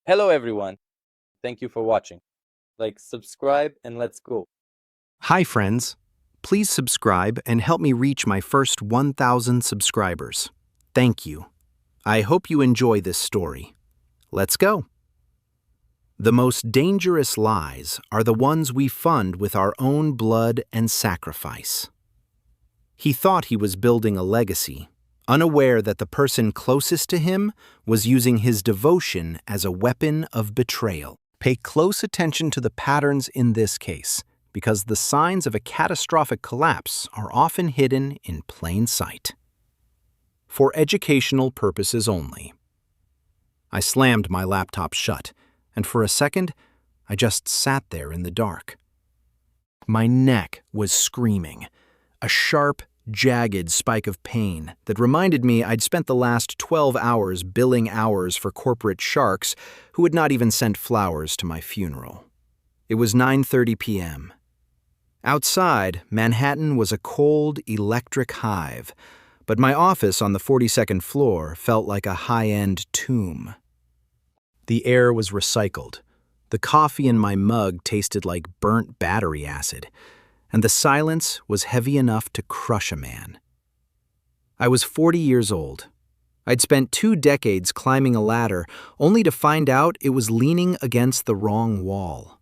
Hello, everyone. Thank you for watching. Like, subscribe, and let's go. Hi, friends. Please subscribe and help me reach my first 1,000 subscribers. Thank you. I hope you enjoy this story. Let's go. The most dangerous lies are the ones we fund with our own blood and sacrifice. He thought he was building a legacy, unaware that the person closest to him was using his devotion as a weapon of betrayal. Pay close attention to the patterns in this case, because the signs of a catastrophic collapse are often hidden in plain sight. For educational purposes only. I slammed my laptop shut, and for a second, I just sat there in the dark. My neck was screaming, a sharp, jagged spike of pain that reminded me I'd spent the last 12 hours billing hours for corporate sharks who had not even sent flowers to my funeral. It was 9:30 p.m. Outside, Manhattan was a cold, electric hive, but my office on the 42nd floor felt like a high-end tomb. The air was recycled. The coffee in my mug tasted like burnt battery acid, and the silence was heavy enough to crush a man. I was 40 years old. I'd spent 2 decades climbing a ladder, only to find out it was leaning against the wrong wall.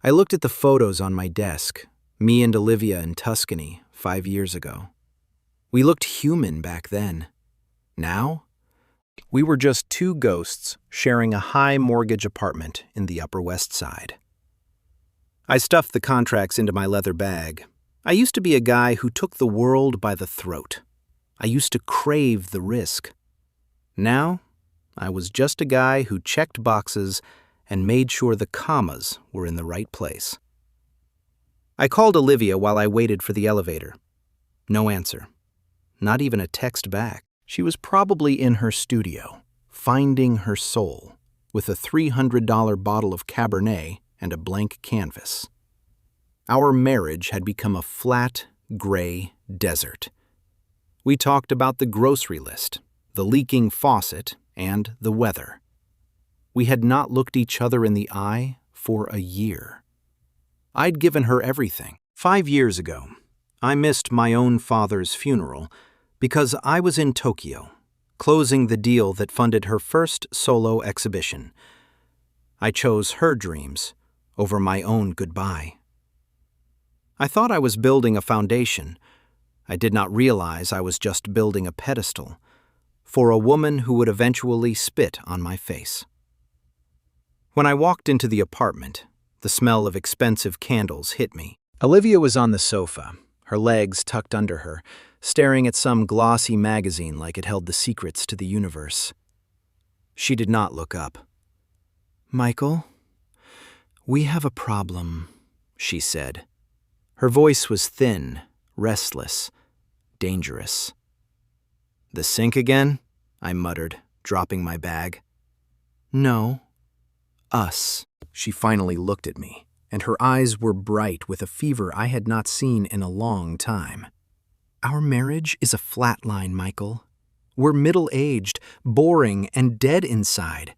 I looked at the photos on my desk, me and Olivia in Tuscany 5 years ago. We looked human back then. Now, we were just 2 ghosts sharing a high mortgage apartment in the Upper West Side. I stuffed the contracts into my leather bag. I used to be a guy who took the world by the throat. I used to crave the risk. Now, I was just a guy who checked boxes and made sure the commas were in the right place. I called Olivia while I waited for the elevator. No answer. Not even a text back. She was probably in her studio, finding her soul, with a $300 bottle of Cabernet and a blank canvas. Our marriage had become a flat, gray desert. We talked about the grocery list, the leaking faucet, and the weather. We had not looked each other in the eye for a year. I'd given her everything. 5 years ago, I missed my own father's funeral because I was in Tokyo, closing the deal that funded her first solo exhibition. I chose her dreams over my own goodbye. I thought I was building a foundation. I did not realize I was just building a pedestal for a woman who would eventually spit on my face. When I walked into the apartment, the smell of expensive candles hit me. Olivia was on the sofa, her legs tucked under her, staring at some glossy magazine like it held the secrets to the universe. She did not look up. "Michael, we have a problem," she said. Her voice was thin, restless, dangerous. "The sink again?" I muttered, dropping my bag. "No, us." She finally looked at me, and her eyes were bright with a fever I had not seen in a long time. "Our marriage is a flat line, Michael. We're middle-aged, boring, and dead inside.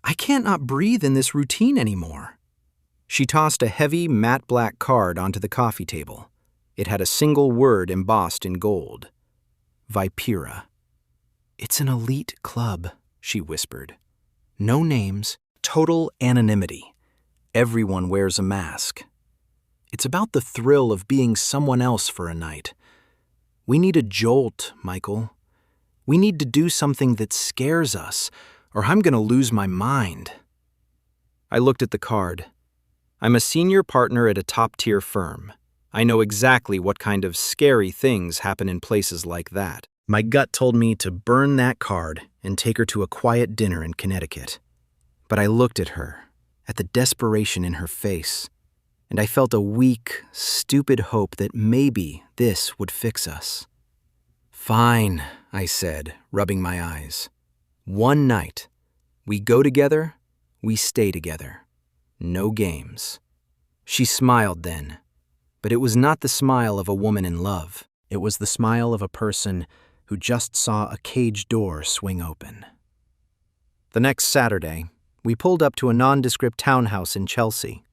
I can't not breathe in this routine anymore." She tossed a heavy, matte black card onto the coffee table. It had a single word embossed in gold. Vipera. "It's an elite club," she whispered. "No names, total anonymity. Everyone wears a mask. It's about the thrill of being someone else for a night. We need a jolt, Michael. We need to do something that scares us, or I'm going to lose my mind." I looked at the card. I'm a senior partner at a top-tier firm. I know exactly what kind of scary things happen in places like that. My gut told me to burn that card and take her to a quiet dinner in Connecticut. But I looked at her, at the desperation in her face, and I felt a weak, stupid hope that maybe this would fix us. "Fine," I said, rubbing my eyes. "One night. We go together, we stay together. No games." She smiled then, but it was not the smile of a woman in love. It was the smile of a person who just saw a cage door swing open. The next Saturday, we pulled up to a nondescript townhouse in Chelsea.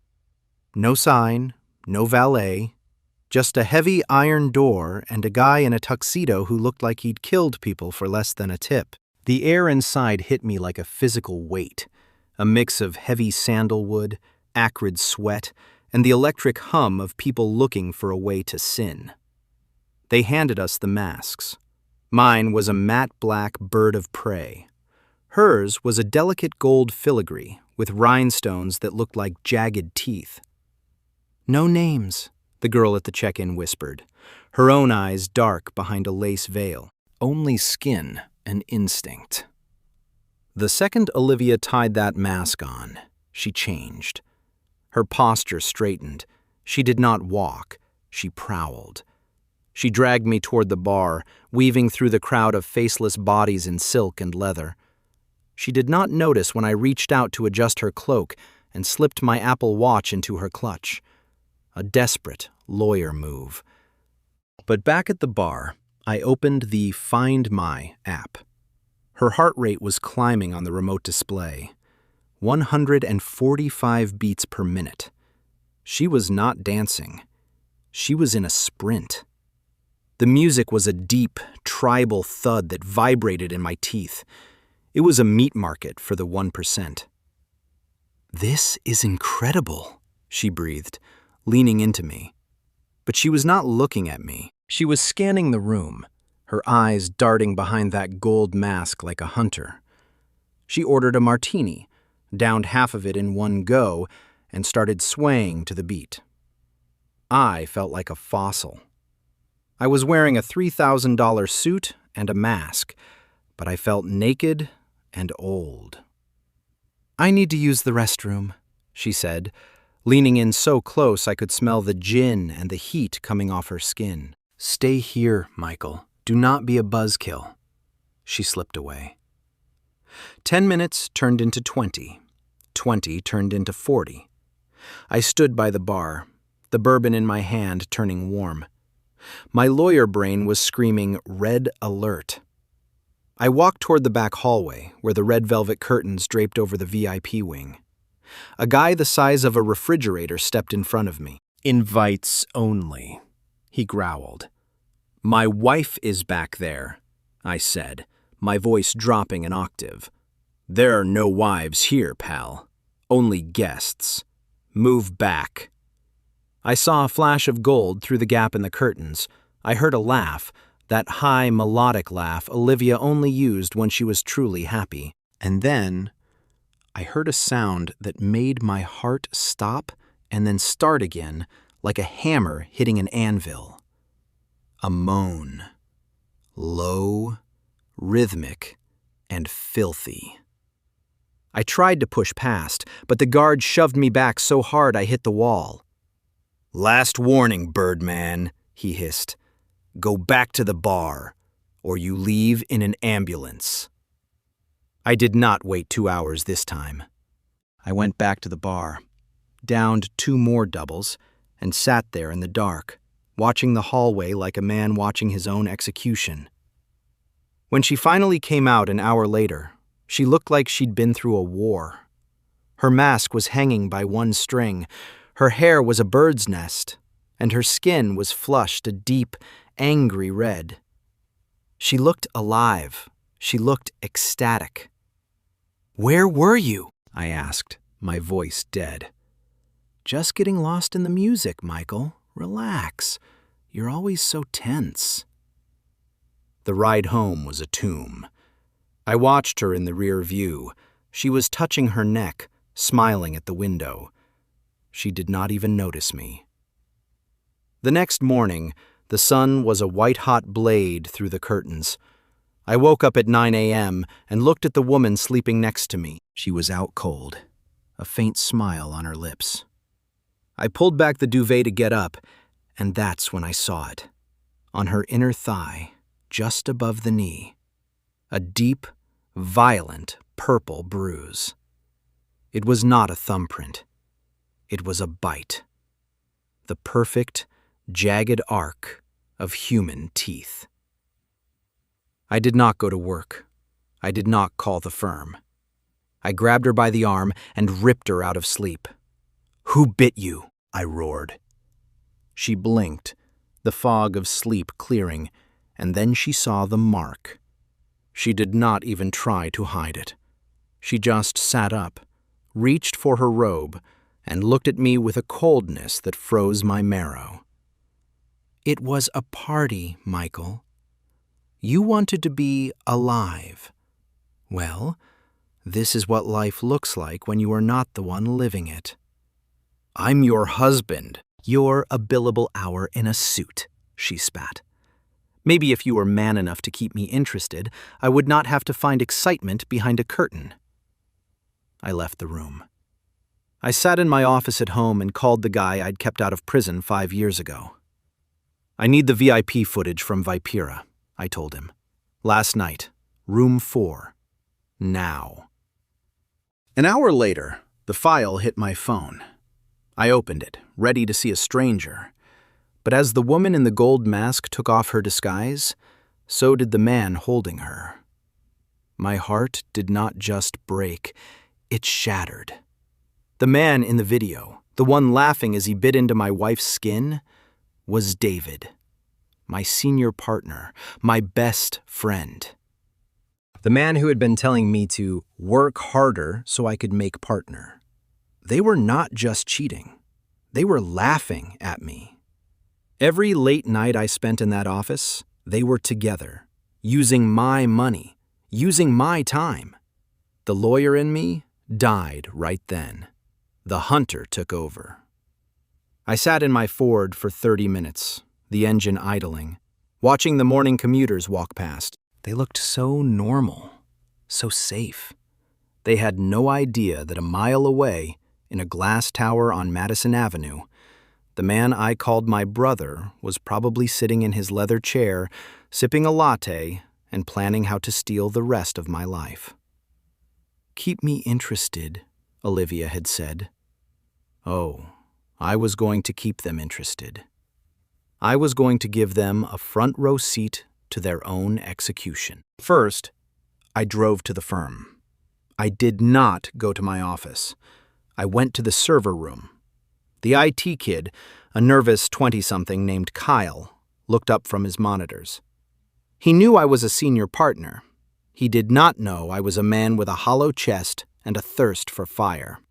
No sign, no valet, just a heavy iron door and a guy in a tuxedo who looked like he'd killed people for less than a tip. The air inside hit me like a physical weight, a mix of heavy sandalwood, acrid sweat, and the electric hum of people looking for a way to sin. They handed us the masks. Mine was a matte black bird of prey. Hers was a delicate gold filigree with rhinestones that looked like jagged teeth. "No names," the girl at the check-in whispered, her own eyes dark behind a lace veil. "Only skin and instinct." The second Olivia tied that mask on, she changed. Her posture straightened. She did not walk, she prowled. She dragged me toward the bar, weaving through the crowd of faceless bodies in silk and leather. She did not notice when I reached out to adjust her cloak and slipped my Apple Watch into her clutch. A desperate lawyer move. But back at the bar, I opened the Find My app. Her heart rate was climbing on the remote display. 145 beats per minute. She was not dancing. She was in a sprint. The music was a deep, tribal thud that vibrated in my teeth. It was a meat market for the 1%. "This is incredible," she breathed, leaning into me. But she was not looking at me. She was scanning the room, her eyes darting behind that gold mask like a hunter. She ordered a martini, downed half of it in one go, and started swaying to the beat. I felt like a fossil. I was wearing a $3,000 suit and a mask, but I felt naked and old. "I need to use the restroom," she said, leaning in so close I could smell the gin and the heat coming off her skin. "Stay here, Michael. Do not be a buzzkill." She slipped away. 10 minutes turned into 20. 20 turned into 40. I stood by the bar, the bourbon in my hand turning warm. My lawyer brain was screaming, "Red alert." I walked toward the back hallway, where the red velvet curtains draped over the VIP wing. A guy the size of a refrigerator stepped in front of me. "Invites only," he growled. "My wife is back there," I said, my voice dropping an octave. "There are no wives here, pal. Only guests. Move back." I saw a flash of gold through the gap in the curtains. I heard a laugh, that high, melodic laugh Olivia only used when she was truly happy. And then I heard a sound that made my heart stop and then start again, like a hammer hitting an anvil. A moan. Low, rhythmic, and filthy. I tried to push past, but the guard shoved me back so hard I hit the wall. "Last warning, Birdman," he hissed. "Go back to the bar, or you leave in an ambulance." I did not wait 2 hours this time. I went back to the bar, downed 2 more doubles, and sat there in the dark, watching the hallway like a man watching his own execution. When she finally came out an hour later, she looked like she'd been through a war. Her mask was hanging by one string, her hair was a bird's nest, and her skin was flushed a deep, angry red. She looked alive. She looked ecstatic. "Where were you?" I asked, my voice dead. "Just getting lost in the music, Michael. Relax. You're always so tense." The ride home was a tomb. I watched her in the rear view. She was touching her neck, smiling at the window. She did not even notice me. The next morning, the sun was a white-hot blade through the curtains. I woke up at 9 a.m. and looked at the woman sleeping next to me. She was out cold, a faint smile on her lips. I pulled back the duvet to get up, and that's when I saw it. On her inner thigh, just above the knee, a deep, violent purple bruise. It was not a thumbprint. It was a bite. The perfect, jagged arc of human teeth. I did not go to work. I did not call the firm. I grabbed her by the arm and ripped her out of sleep. "Who bit you?" I roared. She blinked, the fog of sleep clearing, and then she saw the mark. She did not even try to hide it. She just sat up, reached for her robe, and looked at me with a coldness that froze my marrow. "It was a party, Michael. You wanted to be alive. Well, this is what life looks like when you are not the one living it." "I'm your husband." "You're a billable hour in a suit," she spat. "Maybe if you were man enough to keep me interested, I would not have to find excitement behind a curtain." I left the room. I sat in my office at home and called the guy I'd kept out of prison 5 years ago. "I need the VIP footage from Vipera," I told him. "Last night, room 4. Now." An hour later, the file hit my phone. I opened it, ready to see a stranger. But as the woman in the gold mask took off her disguise, so did the man holding her. My heart did not just break, it shattered. The man in the video, the one laughing as he bit into my wife's skin, was David, my senior partner, my best friend. The man who had been telling me to work harder so I could make partner. They were not just cheating. They were laughing at me. Every late night I spent in that office, they were together, using my money, using my time. The lawyer in me died right then. The hunter took over. I sat in my Ford for 30 minutes, the engine idling, watching the morning commuters walk past. They looked so normal, so safe. They had no idea that a mile away, in a glass tower on Madison Avenue, the man I called my brother was probably sitting in his leather chair, sipping a latte and planning how to steal the rest of my life. "Keep me interested," Olivia had said. Oh, I was going to keep them interested. I was going to give them a front row seat to their own execution. First, I drove to the firm. I did not go to my office. I went to the server room. The IT kid, a nervous 20-something named Kyle, looked up from his monitors. He knew I was a senior partner. He did not know I was a man with a hollow chest and a thirst for fire.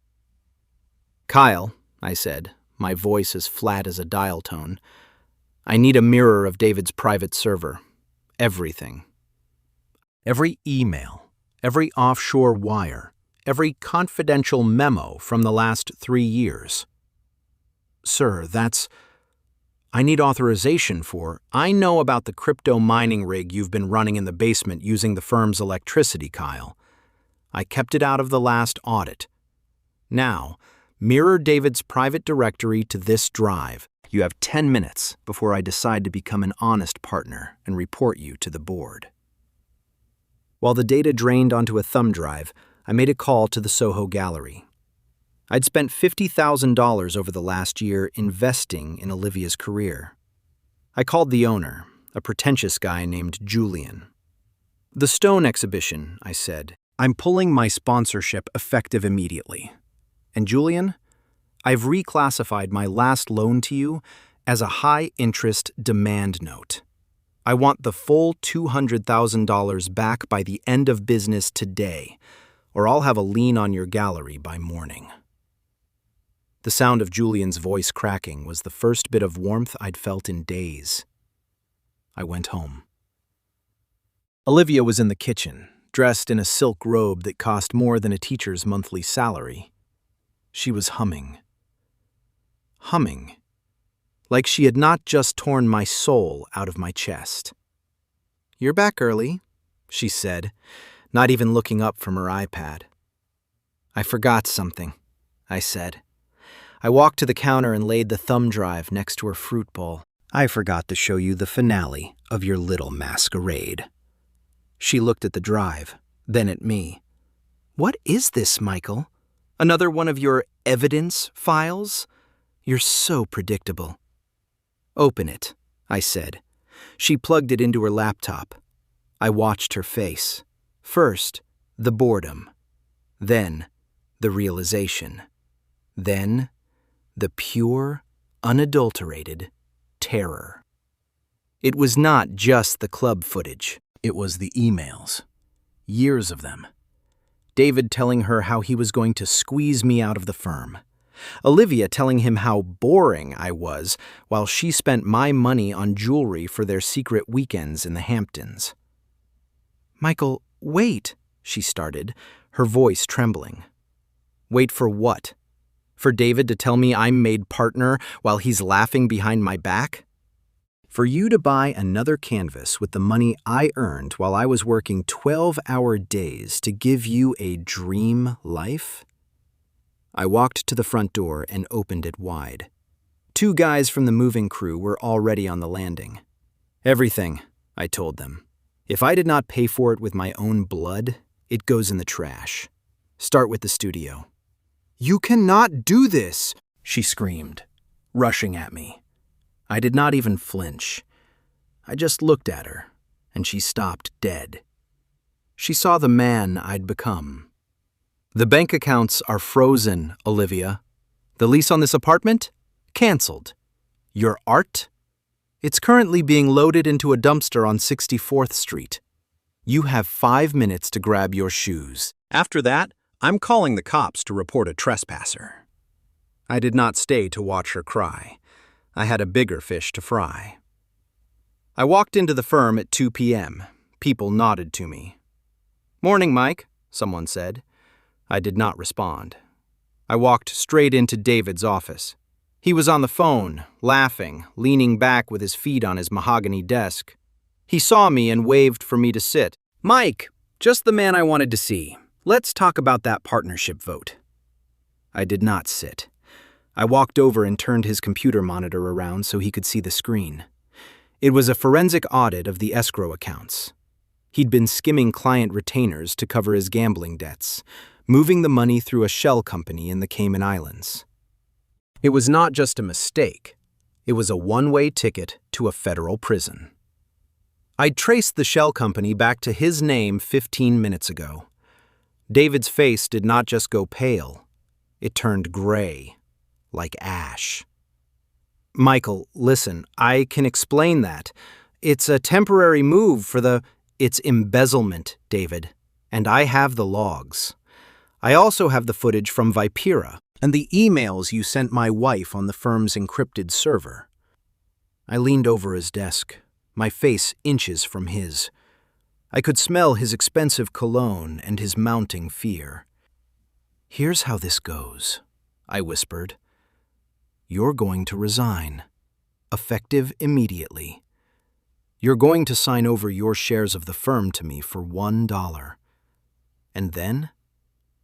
"Kyle," I said, my voice as flat as a dial tone, "I need a mirror of David's private server. Everything. Every email, every offshore wire, every confidential memo from the last 3 years." "Sir, I need authorization for. I know about the crypto mining rig you've been running in the basement using the firm's electricity, Kyle. I kept it out of the last audit. Now, mirror David's private directory to this drive. You have 10 minutes before I decide to become an honest partner and report you to the board." While the data drained onto a thumb drive, I made a call to the Soho Gallery. I'd spent $50,000 over the last year investing in Olivia's career. I called the owner, a pretentious guy named Julian. "The Stone exhibition," I said. "I'm pulling my sponsorship effective immediately. And Julian, I've reclassified my last loan to you as a high-interest demand note. I want the full $200,000 back by the end of business today, or I'll have a lien on your gallery by morning." The sound of Julian's voice cracking was the first bit of warmth I'd felt in days. I went home. Olivia was in the kitchen, dressed in a silk robe that cost more than a teacher's monthly salary. She was humming. Humming. Like she had not just torn my soul out of my chest. "You're back early," she said, not even looking up from her iPad. "I forgot something," I said. I walked to the counter and laid the thumb drive next to her fruit bowl. "I forgot to show you the finale of your little masquerade." She looked at the drive, then at me. "What is this, Michael? Another one of your evidence files? You're so predictable." "Open it," I said. She plugged it into her laptop. I watched her face. First, the boredom. Then, the realization. Then, the pure, unadulterated terror. It was not just the club footage. It was the emails. Years of them. David telling her how he was going to squeeze me out of the firm. Olivia telling him how boring I was while she spent my money on jewelry for their secret weekends in the Hamptons. "Michael, wait," she started, her voice trembling. Wait for what? For David to tell me I'm made partner while he's laughing behind my back? For you to buy another canvas with the money I earned while I was working 12-hour days to give you a dream life? I walked to the front door and opened it wide. 2 guys from the moving crew were already on the landing. "Everything," I told them. "If I did not pay for it with my own blood, it goes in the trash. Start with the studio." "You cannot do this," she screamed, rushing at me. I did not even flinch. I just looked at her, and she stopped dead. She saw the man I'd become. "The bank accounts are frozen, Olivia. The lease on this apartment? Canceled. Your art? It's currently being loaded into a dumpster on 64th Street. You have 5 minutes to grab your shoes. After that, I'm calling the cops to report a trespasser." I did not stay to watch her cry. I had a bigger fish to fry. I walked into the firm at 2 p.m. People nodded to me. "Morning, Mike," someone said. I did not respond. I walked straight into David's office. He was on the phone, laughing, leaning back with his feet on his mahogany desk. He saw me and waved for me to sit. "Mike, just the man I wanted to see. Let's talk about that partnership vote." I did not sit. I walked over and turned his computer monitor around so he could see the screen. It was a forensic audit of the escrow accounts. He'd been skimming client retainers to cover his gambling debts, moving the money through a shell company in the Cayman Islands. It was not just a mistake. It was a one-way ticket to a federal prison. I'd traced the shell company back to his name 15 minutes ago. David's face did not just go pale. It turned gray, like ash. "Michael, listen, I can explain that. It's a temporary move for It's embezzlement, David, and I have the logs. I also have the footage from Vipera and the emails you sent my wife on the firm's encrypted server." I leaned over his desk, my face inches from his. I could smell his expensive cologne and his mounting fear. "Here's how this goes," I whispered. "You're going to resign, effective immediately. You're going to sign over your shares of the firm to me for $1. And then,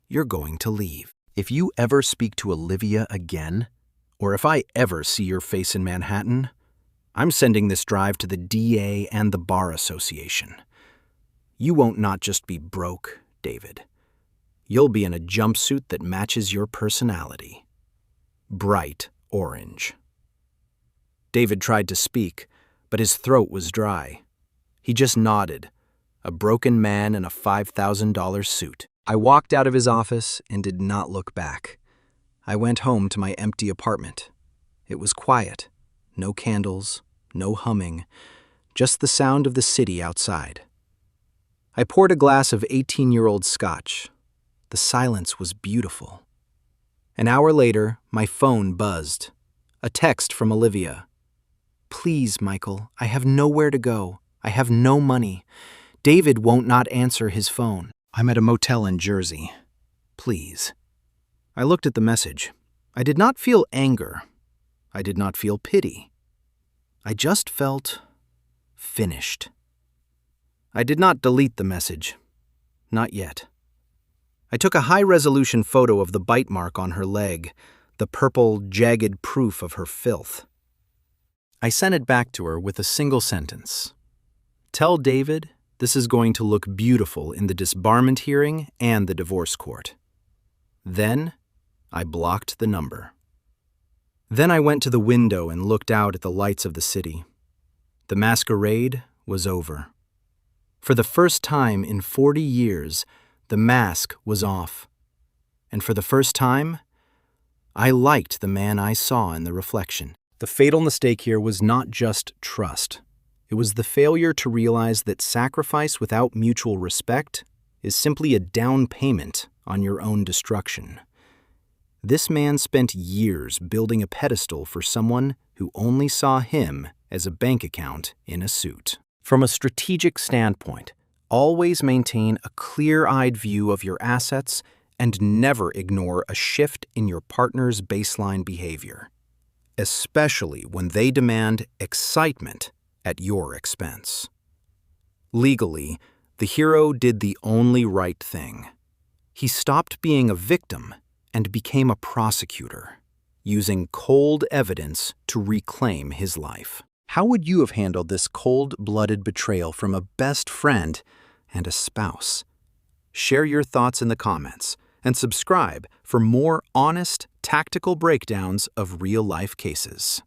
you're going to leave. If you ever speak to Olivia again, or if I ever see your face in Manhattan, I'm sending this drive to the DA and the Bar Association. You won't not just be broke, David. You'll be in a jumpsuit that matches your personality. Bright orange." David tried to speak, but his throat was dry. He just nodded, a broken man in a $5,000 suit. I walked out of his office and did not look back. I went home to my empty apartment. It was quiet, no candles, no humming, just the sound of the city outside. I poured a glass of 18-year-old scotch. The silence was beautiful. An hour later, my phone buzzed. A text from Olivia. "Please, Michael, I have nowhere to go. I have no money. David won't not answer his phone. I'm at a motel in Jersey. Please." I looked at the message. I did not feel anger. I did not feel pity. I just felt finished. I did not delete the message. Not yet. I took a high-resolution photo of the bite mark on her leg, the purple, jagged proof of her filth. I sent it back to her with a single sentence. "Tell David this is going to look beautiful in the disbarment hearing and the divorce court." Then, I blocked the number. Then I went to the window and looked out at the lights of the city. The masquerade was over. For the first time in 40 years, the mask was off. And for the first time, I liked the man I saw in the reflection. The fatal mistake here was not just trust. It was the failure to realize that sacrifice without mutual respect is simply a down payment on your own destruction. This man spent years building a pedestal for someone who only saw him as a bank account in a suit. From a strategic standpoint, always maintain a clear-eyed view of your assets and never ignore a shift in your partner's baseline behavior, especially when they demand excitement at your expense. Legally, the hero did the only right thing. He stopped being a victim and became a prosecutor, using cold evidence to reclaim his life. How would you have handled this cold-blooded betrayal from a best friend and a spouse? Share your thoughts in the comments and subscribe for more honest, tactical breakdowns of real-life cases.